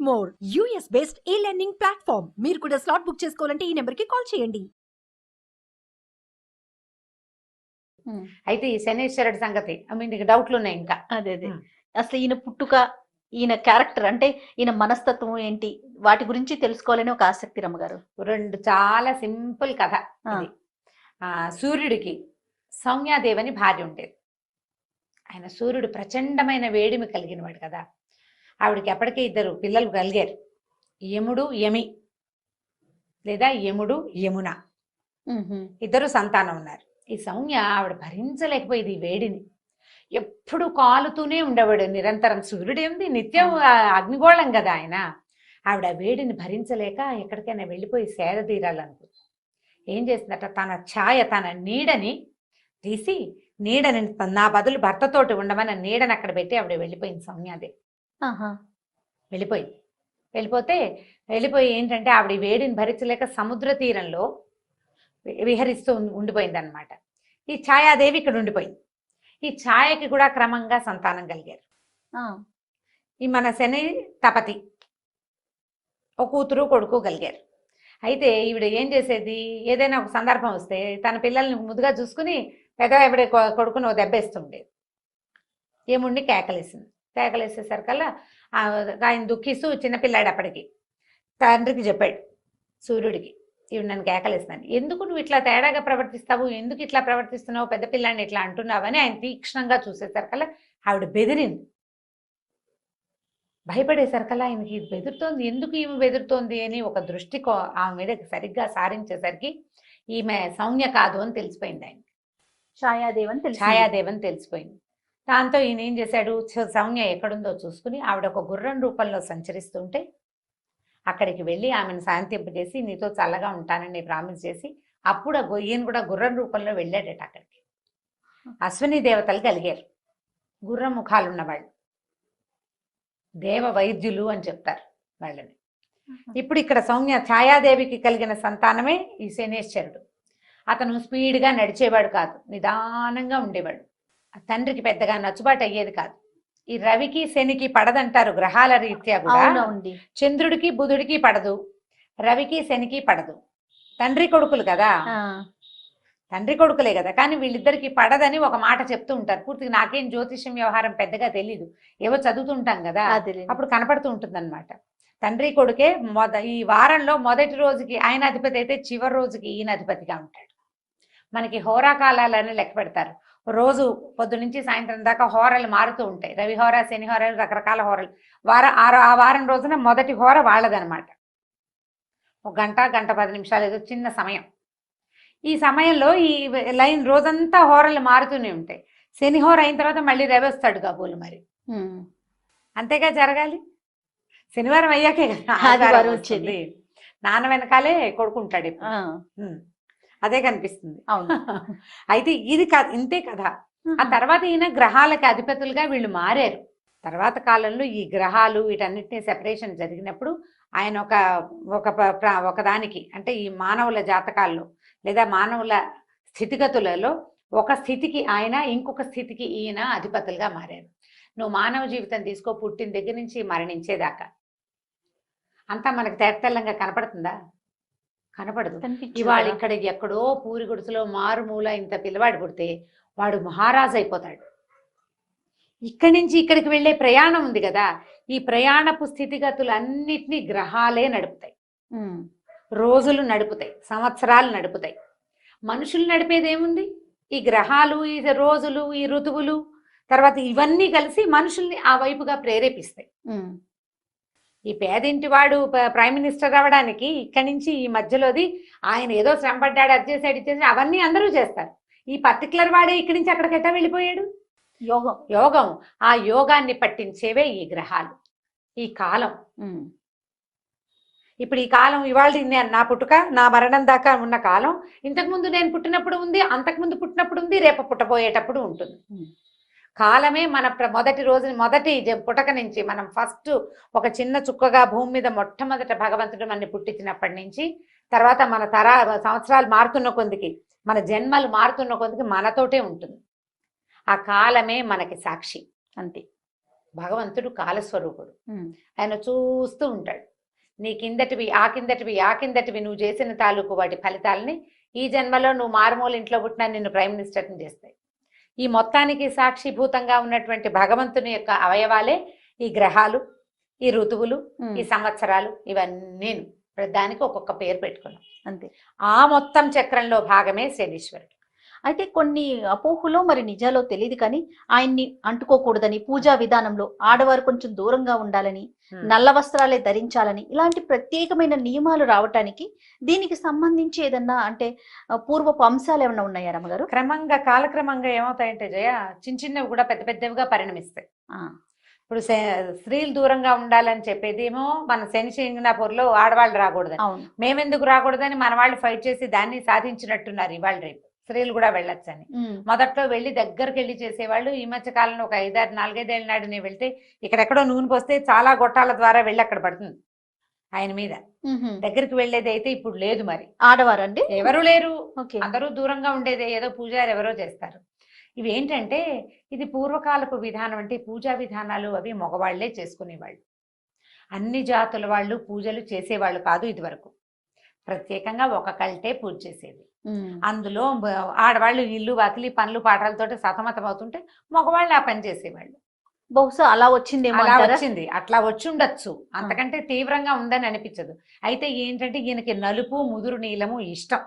More US based ఈ learning platform. మీరు కూడా స్లాట్ బుక్ చేసుకోవాలంటే ఈ నెంబర్కి కాల్ చేయండి. అయితే ఈ శనీశ్వరుడి సంగతి మీకు డౌట్లు ఉన్నాయి ఇంకా? అదే అసలు ఈయన పుట్టుక, ఈయన క్యారెక్టర్ అంటే ఈయన మనస్తత్వం ఏంటి, వాటి గురించి తెలుసుకోవాలని ఒక ఆసక్తి రమ్మగారు. రెండు చాలా సింపుల్ కథ ఇది. సూర్యుడికి సౌమ్యాదేవి అని భార్య ఉండేది. ఆయన సూర్యుడు ప్రచండమైన వేడిమి కలిగినవాడు కదా. ఆవిడకి ఎప్పటికీ ఇద్దరు పిల్లలు కలిగారు, యముడు యమి, లేదా యముడు యమున, ఇద్దరు సంతానం ఉన్నారు. ఈ సౌమ్య ఆవిడ భరించలేకపోయేది ఈ వేడిని. ఎప్పుడు కాలుతూనే ఉండేవాడు నిరంతరం. సూర్యుడు ఏంది నిత్యం అగ్నిగోళం కదా ఆయన. ఆవిడ వేడిని భరించలేక ఎక్కడికైనా వెళ్ళిపోయి సేద తీరాలనుకుంది. ఏం చేసిందట, తన ఛాయ, తన నీడని తీసి, నీడని నా బదులు భర్తతోటి ఉండమని నీడని అక్కడ పెట్టి ఆవిడ వెళ్ళిపోయింది సౌమ్యాదేవి. వెళ్ళిపోయి ఏంటంటే ఆవిడ వేడిని భరించలేక సముద్ర తీరంలో విహరిస్తూ ఉండిపోయింది అనమాట. ఈ ఛాయాదేవి ఇక్కడ ఉండిపోయింది. ఈ ఛాయకి కూడా క్రమంగా సంతానం కలిగారు. ఈ మన శని తపతి ఒక కూతురు కొడుకు కలిగారు. అయితే ఈవిడ ఏం చేసేది, ఏదైనా ఒక సందర్భం వస్తే తన పిల్లల్ని ముద్దుగా చూసుకుని పెద్ద ఆవిడ కొడుకుని ఓ దెబ్బేస్తుండేది. ఏముండి కేకలేసేసరికల్లా ఆయన దుఃఖిస్తూ చిన్నపిల్లాడు అప్పటికి తండ్రికి చెప్పాడు సూర్యుడికి, ఇవి నన్ను కేకలేస్తున్నాను, ఎందుకు నువ్వు ఇట్లా తేడాగా ప్రవర్తిస్తావు, ఎందుకు ఇట్లా ప్రవర్తిస్తున్నావు, పెద్ద పిల్లాన్ని ఇట్లా అంటున్నావు అని ఆయన తీక్షణంగా చూసేసరికల్లా ఆవిడ బెదిరింది. భయపడేసరికల్లా ఆయనకి ఇది బెదురుతోంది, ఎందుకు ఈమె బెదురుతోంది అని ఒక దృష్టి ఆమె మీద సరిగ్గా సారించేసరికి ఈమె సౌమ్య కాదు అని తెలిసిపోయింది. ఆయన ఛాయాదేవని తెలిసిపోయింది. దాంతో ఈయన ఏం చేశాడు, సౌమ్య ఎక్కడుందో చూసుకుని ఆవిడ ఒక గుర్రం రూపంలో సంచరిస్తుంటే అక్కడికి వెళ్ళి ఆమెను శాంతింపజేసి నీతో చల్లగా ఉంటానని ప్రామిస్ చేసి అప్పుడు ఈయన కూడా గుర్రం రూపంలో వెళ్ళాడట అక్కడికి. అశ్విని దేవతలు కలిగారు, గుర్రం ముఖాలు ఉన్నవాళ్ళు, దేవ వైద్యులు అని చెప్తారు వాళ్ళని. ఇప్పుడు ఇక్కడ సౌమ్య ఛాయాదేవికి కలిగిన సంతానమే ఈ శనేశ్వరుడు. అతను స్పీడ్గా నడిచేవాడు కాదు, నిదానంగా ఉండేవాడు. తండ్రికి పెద్దగా నచ్చుబాటు అయ్యేది కాదు. ఈ రవికి శనికి పడదంటారు గ్రహాల రీత్యా కూడా. చంద్రుడికి బుధుడికి పడదు, రవికి శనికి పడదు. తండ్రి కొడుకులు కదా, తండ్రి కొడుకులే కదా, కానీ వీళ్ళిద్దరికి పడదని ఒక మాట చెప్తూ ఉంటారు. పూర్తిగా నాకేం జ్యోతిష్యం వ్యవహారం పెద్దగా తెలీదు, ఏవో చదువుతుంటాం కదా, అప్పుడు కనపడుతూ ఉంటుంది అనమాట. తండ్రి కొడుకే ఈ వారంలో మొదటి రోజుకి ఆయన అధిపతి అయితే చివరి రోజుకి ఈయన అధిపతిగా ఉంటాడు. మనకి హోరాకాలాలని లెక్క పెడతారు. రోజు పొద్దు నుంచి సాయంత్రం దాకా హోరలు మారుతూ ఉంటాయి. రవి హోర, శని హోరలు, రకరకాల హోరలు. ఆ వారం రోజున మొదటి హోర వాళ్ళదనమాట. ఒక గంట 10 నిమిషాలు ఏదో చిన్న సమయం. ఈ సమయంలో ఈ లైన్ రోజంతా హోరలు మారుతూనే ఉంటాయి. శని హోర అయిన తర్వాత మళ్ళీ రవి వస్తాడు కాబోలు, మరి అంతేగా జరగాలి. శనివారం అయ్యాకే కదా వచ్చింది. నాన్న వెనకాలే కొడుకుంటాడు, అదే కనిపిస్తుంది. అయితే ఇది ఇంతే కదా. ఆ తర్వాత ఈయన గ్రహాలకి అధిపతులుగా వీళ్ళు మారారు. తర్వాత కాలంలో ఈ గ్రహాలు వీటన్నిటినీ సెపరేషన్ జరిగినప్పుడు ఆయన ఒక దానికి అంటే ఈ మానవుల జాతకాల్లో లేదా మానవుల స్థితిగతులలో ఒక స్థితికి ఆయన, ఇంకొక స్థితికి ఈయన అధిపతులుగా మారారు. నువ్వు మానవ జీవితం తీసుకో, పుట్టిన దగ్గర నుంచి మరణించేదాకా అంతా మనకు తెల్లంగా కనపడుతుందా? కనపడదు. ఇవాళ ఇక్కడ ఎక్కడో పూరి గుడిసెలో మారుమూల ఇంత పిల్లవాడు పుడితే వాడు మహారాజు అయిపోతాడు. ఇక్కడి నుంచి ఇక్కడికి వెళ్ళే ప్రయాణం ఉంది కదా, ఈ ప్రయాణపు స్థితిగతులు అన్నిటినీ గ్రహాలే నడుపుతాయి. రోజులు నడుపుతాయి, సంవత్సరాలు నడుపుతాయి. మనుషులు నడిపేది ఏముంది? ఈ గ్రహాలు, ఈ రోజులు, ఈ ఋతువులు, తర్వాత ఇవన్నీ కలిసి మనుషుల్ని ఆ వైపుగా ప్రేరేపిస్తాయి. ఈ పేదింటి వాడు ప్రైమ్ మినిస్టర్ అవ్వడానికి ఇక్కడి నుంచి ఈ మధ్యలోది ఆయన ఏదో శ్రమపడ్డాడు, అది చేశాడు, ఇది చేశాడు, అవన్నీ అందరూ చేస్తారు. ఈ పర్టికులర్ వాడే ఇక్కడి నుంచి అక్కడికి ఎట్లా వెళ్ళిపోయాడు? యోగం. ఆ యోగాన్ని పట్టించేవే ఈ గ్రహాలు, ఈ కాలం. ఇప్పుడు ఈ కాలం ఇవాళ నా పుట్టుక, నా మరణం దాకా ఉన్న కాలం, ఇంతకుముందు నేను పుట్టినప్పుడు ఉంది, అంతకుముందు పుట్టినప్పుడు ఉంది, రేపు పుట్టబోయేటప్పుడు ఉంటుంది. కాలమే మన మొదటి పుటక నుంచి మనం ఫస్ట్ ఒక చిన్న చుక్కగా భూమి మీద మొట్టమొదట భగవంతుడు మనని పుట్టించినప్పటి నుంచి తర్వాత మన సంవత్సరాలు మారుతున్న కొద్దికి, మన జన్మలు మారుతున్న కొద్దికి మనతోటే ఉంటుంది. ఆ కాలమే మనకి సాక్షి అంతే. భగవంతుడు కాలస్వరూపుడు. ఉమ్, ఆయన చూస్తూ ఉంటాడు. నీ కిందటివి ఆ కిందటివి ఆ కిందటివి నువ్వు చేసిన తాలూకు వాటి ఫలితాలని ఈ జన్మలో నువ్వు మారుమూల ఇంట్లో పుట్టినా నిన్ను ప్రైమ్ మినిస్టర్ని చేస్తాయి. ఈ మొత్తానికి సాక్షిభూతంగా ఉన్నటువంటి భగవంతుని యొక్క అవయవాలే ఈ గ్రహాలు, ఈ ఋతువులు, ఉమ్, ఈ సంవత్సరాలు, ఇవన్నీ దానికి ఒక్కొక్క పేరు పెట్టుకున్నాం. అంతే. ఆ మొత్తం చక్రంలో భాగమే శనీశ్వరుడు. అయితే కొన్ని అపోహలో మరి నిజాలో తెలియదు కానీ ఆయన్ని అంటుకోకూడదని, పూజా విధానంలో ఆడవారు కొంచెం దూరంగా ఉండాలని, నల్ల వస్త్రాలే ధరించాలని, ఇలాంటి ప్రత్యేకమైన నియమాలు రావటానికి దీనికి సంబంధించి ఏదన్నా అంటే పూర్వపు అంశాలు ఏమైనా ఉన్నాయా రమ్మగారు? క్రమంగా కాలక్రమంగా ఏమవుతాయంటే జయ, చిన్న చిన్నవి కూడా పెద్ద పెద్దవిగా పరిణమిస్తాయి. ఆ, ఇప్పుడు స్త్రీలు దూరంగా ఉండాలని చెప్పేది ఏమో మన సింగనాపూర్లో ఆడవాళ్ళు రాకూడదని. అవును. మేమెందుకు రాకూడదని మన వాళ్ళు ఫైట్ చేసి దాన్ని సాధించినట్టున్నారు. ఇవాళ రేపు స్త్రీలు కూడా వెళ్ళొచ్చని. ఉమ్, మొదట్లో వెళ్ళి దగ్గరికి వెళ్ళి చేసేవాళ్ళు. ఈ మధ్య కాలంలో ఒక 4-5 ఏళ్ళ నాడు నేను వెళ్తే ఇక్కడెక్కడో నూనె పోస్తే చాలా గొట్టాల ద్వారా వెళ్ళి అక్కడ పడుతుంది ఆయన మీద. ఉహుం. దగ్గరికి వెళ్ళేది అయితే ఇప్పుడు లేదు. మరి ఆడవారండి? ఎవరు లేరు, ఓకే. అందరూ దూరంగా ఉండేదే. ఏదో పూజారి ఎవరో చేస్తారు. ఇవి ఏంటంటే ఇది పూర్వకాలపు విధానం. అంటే పూజా విధానాలు అవి మగవాళ్లే చేసుకునేవాళ్ళు. అన్ని జాతుల వాళ్ళు పూజలు చేసేవాళ్ళు కాదు ఇది వరకు. ప్రత్యేకంగా ఒక కల్టే పూజ చేసేది. ఉమ్, అందులో ఆడవాళ్ళు ఇల్లు వాకిలి పనులు పాటలతోటి సతమతం అవుతుంటే మగవాళ్ళు ఆ పని చేసేవాళ్ళు. బహుశా అలా వచ్చిందేమో అలా అంటారా? వచ్చింది, అట్లా వచ్చి ఉండొచ్చు. అంతకంటే తీవ్రంగా ఉందని అనిపించదు. అయితే ఏంటంటే ఈయనకి నలుపు ముదురు నీలము ఇష్టం.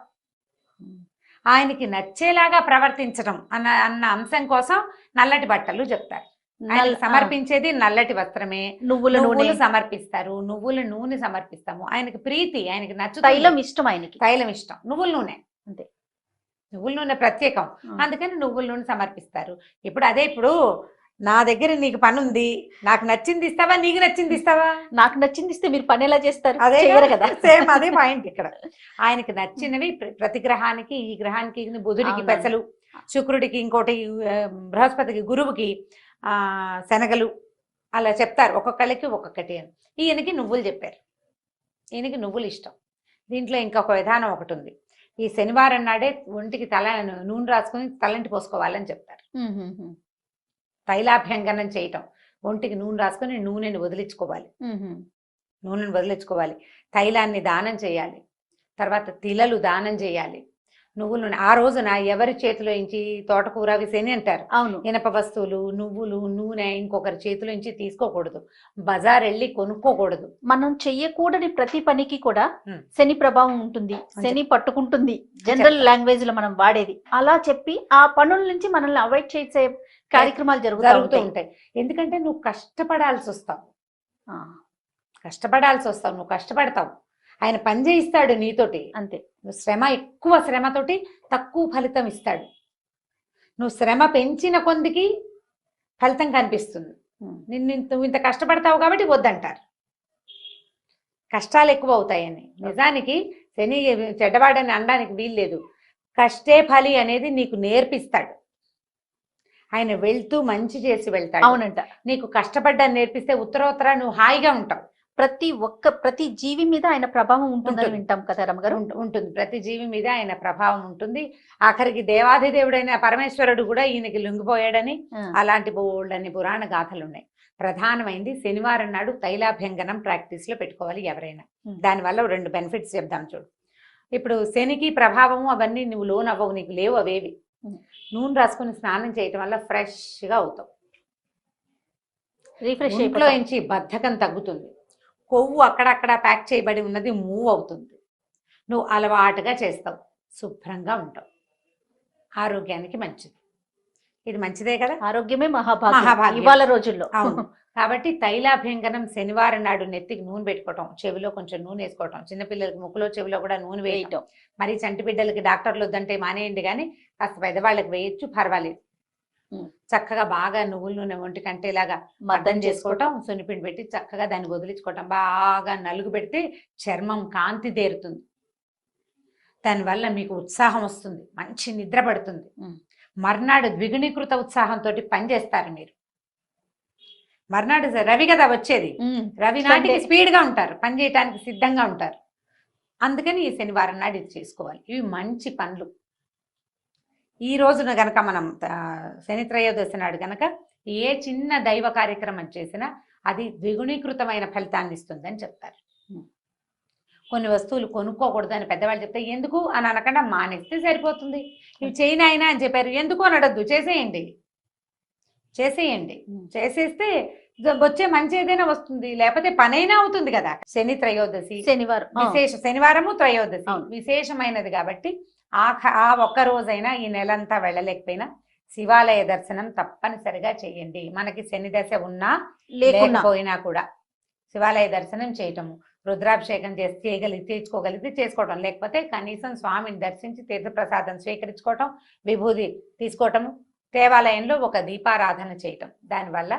ఆయనకి నచ్చేలాగా ప్రవర్తించడం అన్న అంశం కోసం నల్లటి బట్టలు చెప్తారు. ఆయనకి సమర్పించేది నల్లటి వస్త్రమే. నువ్వుల నూనె, నువ్వులు సమర్పిస్తారు, నువ్వుల నూనె సమర్పిస్తాము. ఆయనకి ప్రీతి, ఆయనకి నచ్చుతుంది. తైలం ఇష్టం ఆయనకి. తైలం ఇష్టం, నువ్వుల నూనె అంతే. నువ్వుల నూనె ప్రత్యేకం, అందుకని నువ్వుల నూనె సమర్పిస్తారు. ఇప్పుడు అదే, ఇప్పుడు నా దగ్గర నీకు పని ఉంది, నాకు నచ్చింది ఇస్తావా, నీకు నచ్చింది ఇస్తావా? నాకు నచ్చింది ఇస్తే మీరు పని ఎలా చేస్తారు? అదే చేయరు కదా. సేమ్ అదే పాయింట్ ఇక్కడ. ఆయనకి నచ్చినవి ప్రతి గ్రహానికి, ఈ గ్రహానికి బుధుడికి అవునండి. పెసలు, శుక్రుడికి ఇంకోటి, బృహస్పతికి గురువుకి శనగలు, అలా చెప్తారు. ఒక్కొక్కళ్ళకి ఒక్కొక్కటి అని. ఈయనకి నువ్వులు చెప్పారు. ఈయనకి నువ్వులు ఇష్టం. దీంట్లో ఇంకొక విధానం ఒకటి ఉంది. ఈ శనివారం నాడే ఒంటికి నూనె రాసుకొని తలంటి పోసుకోవాలని చెప్తారు. ఉహుం. తైలాభ్యంగనం చేయటం, ఒంటికి నూనె రాసుకొని నూనెని వదిలించుకోవాలి. ఉహుం. నూనెను వదిలించుకోవాలి. తైలాన్ని దానం చేయాలి. తర్వాత తిలలు దానం చేయాలి. నువ్వుల నూనె ఆ రోజున ఎవరి చేతిలో ఇంచి తోటకూర అవి శని అంటారు. అవును. ఇనప వస్తువులు, నువ్వులు, నూనె ఇంకొకరి చేతిలో నుంచి తీసుకోకూడదు. బజార్ వెళ్ళి కొనుక్కోకూడదు. మనం చెయ్యకూడని ప్రతి పనికి కూడా ఉమ్. శని ప్రభావం ఉంటుంది, శని పట్టుకుంటుంది, జనరల్ లాంగ్వేజ్ లో మనం వాడేది. అలా చెప్పి ఆ పనుల నుంచి మనల్ని అవాయిడ్ చేసే కార్యక్రమాలు జరుగుతూ ఉంటాయి. ఎందుకంటే నువ్వు కష్టపడాల్సి వస్తావు, ఆ, నువ్వు కష్టపడతావు. ఆయన పని చేయిస్తాడు నీతోటి. అంతే. నువ్వు ఎక్కువ శ్రమతోటి తక్కువ ఫలితం ఇస్తాడు. నువ్వు శ్రమ పెంచిన కొందికి ఫలితం కనిపిస్తుంది. నువ్వు ఇంత కష్టపడతావు కాబట్టి వద్దంటారు. కష్టాలు ఎక్కువ అవుతాయని. నిజానికి శని చెడ్డవాడని అనడానికి వీల్లేదు. కష్టే ఫలి అనేది నీకు నేర్పిస్తాడు. ఆయన వెళ్తూ మంచి చేసి వెళ్తాడు. అవునంట. నీకు కష్టపడ్డాన్ని నేర్పిస్తే ఉత్తరోత్తర నువ్వు హాయిగా ఉంటావు. ప్రతి జీవి మీద ఆయన ప్రభావం ఉంటుందని వింటాం కదా రమ్మగారు. ఉంటుంది, ప్రతి జీవి మీద ఆయన ప్రభావం ఉంటుంది. ఆఖరికి దేవాధిదేవుడైన పరమేశ్వరుడు కూడా ఈయనకి లొంగిపోయాడని అలాంటి బోల్డని పురాణ గాథలు ఉన్నాయి. ప్రధానమైంది శనివారం నాడు తైలాభ్యంగనం ప్రాక్టీస్ లో పెట్టుకోవాలి ఎవరైనా. దానివల్ల 2 బెనిఫిట్స్ చెప్దాం చూడు. ఇప్పుడు శనికి ప్రభావము అవన్నీ నువ్వు లోన్ అవ్వవు, నీకు లేవు అవేవి. నూనె రాసుకుని స్నానం చేయటం వల్ల ఫ్రెష్ గా అవుతావు. రిఫ్రెష్ ఇంట్లో నుంచి బద్ధకం తగ్గుతుంది. కొవ్వు అక్కడక్కడ ప్యాక్ చేయబడి ఉన్నది మూవ్ అవుతుంది. నువ్వు అలవాటుగా చేస్తావు, శుభ్రంగా ఉంటావు, ఆరోగ్యానికి మంచిది. ఇది మంచిదే కదా. ఆరోగ్యమే మహాభాగ్యం ఇవాళ రోజుల్లో. అవును. కాబట్టి తైలాభ్యంగనం శనివారం నాడు నెత్తికి నూనె పెట్టుకోవటం, చెవిలో కొంచెం నూనె వేసుకోవటం, చిన్నపిల్లలకి ముక్కులో చెవిలో కూడా నూనె వేయటం. మరి చంటి బిడ్డలకి డాక్టర్లు వద్దంటే మానేయండి, కానీ కాస్త పెద్దవాళ్ళకి వేయచ్చు, పర్వాలేదు. చక్కగా బాగా నువ్వుల నూనె ఒంటికి అంటేలాగా మద్దం చేసుకోవటం, సున్నిపిండి పెట్టి చక్కగా దాన్ని వదిలించుకోవటం, బాగా నలుగు పెడితే చర్మం కాంతి దేరుతుంది. దానివల్ల మీకు ఉత్సాహం వస్తుంది, మంచి నిద్ర పడుతుంది. మర్నాడు ద్విగుణీకృత ఉత్సాహంతో పనిచేస్తారు మీరు. మర్నాడు రవి కదా వచ్చేది, రవి నాటికి స్పీడ్ గా ఉంటారు, పని చేయడానికి సిద్ధంగా ఉంటారు. అందుకని ఈ శనివారం నాడు ఇది చేసుకోవాలి. ఇవి మంచి పనులు. ఈ రోజున గనక మనం శని త్రయోదశి నాడు గనక ఏ చిన్న దైవ కార్యక్రమం చేసినా అది ద్విగుణీకృతమైన ఫలితాన్ని ఇస్తుందని చెప్తారు. కొన్ని వస్తువులు కొనుక్కోకూడదు అని పెద్దవాళ్ళు చెప్తే ఎందుకు అని అనకుండా మానేస్తే సరిపోతుంది. ఇవి చేయనాయినా అని చెప్పారు, ఎందుకు అని అడద్దు, చేసేయండి. చేసేస్తే వచ్చే మంచి ఏదైనా వస్తుంది, లేకపోతే పనైనా అవుతుంది కదా. శని త్రయోదశి, శనివారము త్రయోదశి విశేషమైనది కాబట్టి ఆ ఒక్క రోజైనా ఈ నెలంతా వెళ్ళలేకపోయినా శివాలయ దర్శనం తప్పనిసరిగా చేయండి. మనకి శని దశ ఉన్నా లేకపోయినా కూడా శివాలయ దర్శనం చేయటము, రుద్రాభిషేకం తీర్చుకోగలిగితే చేసుకోవటం, లేకపోతే కనీసం స్వామిని దర్శించి తీర్థప్రసాదం స్వీకరించుకోవటం, విభూది తీసుకోవటము, దేవాలయంలో ఒక దీపారాధన చేయటం. దానివల్ల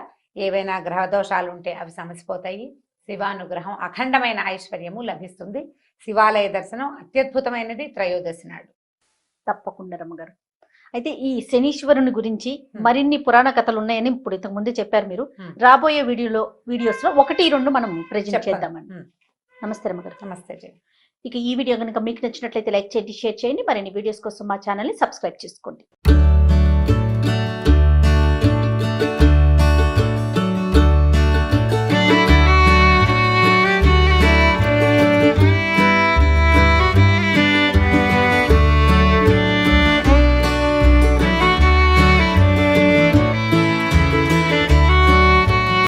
ఏవైనా గ్రహ దోషాలు ఉంటే అవి సమసిపోతాయి. శివానుగ్రహం, అఖండమైన ఐశ్వర్యము లభిస్తుంది. శివాలయ దర్శనం అత్యద్భుతమైనది త్రయోదశి నాడు. తప్పకుండా రమ్మగారు. అయితే ఈ శనీశ్వరుని గురించి మరిన్ని పురాణ కథలు ఉన్నాయని ఇప్పుడు ఇంతకు ముందే చెప్పారు మీరు. రాబోయే వీడియోస్ లో 1-2 మనం ప్రజెంట్ చేద్దామండి. నమస్తే రమ్మగారు. నమస్తే. ఇక ఈ వీడియో కనుక మీకు నచ్చినట్లయితే లైక్ చేయండి, షేర్ చేయండి. మరిన్ని వీడియోస్ కోసం మా ఛానల్ ని సబ్స్క్రైబ్ చేసుకోండి.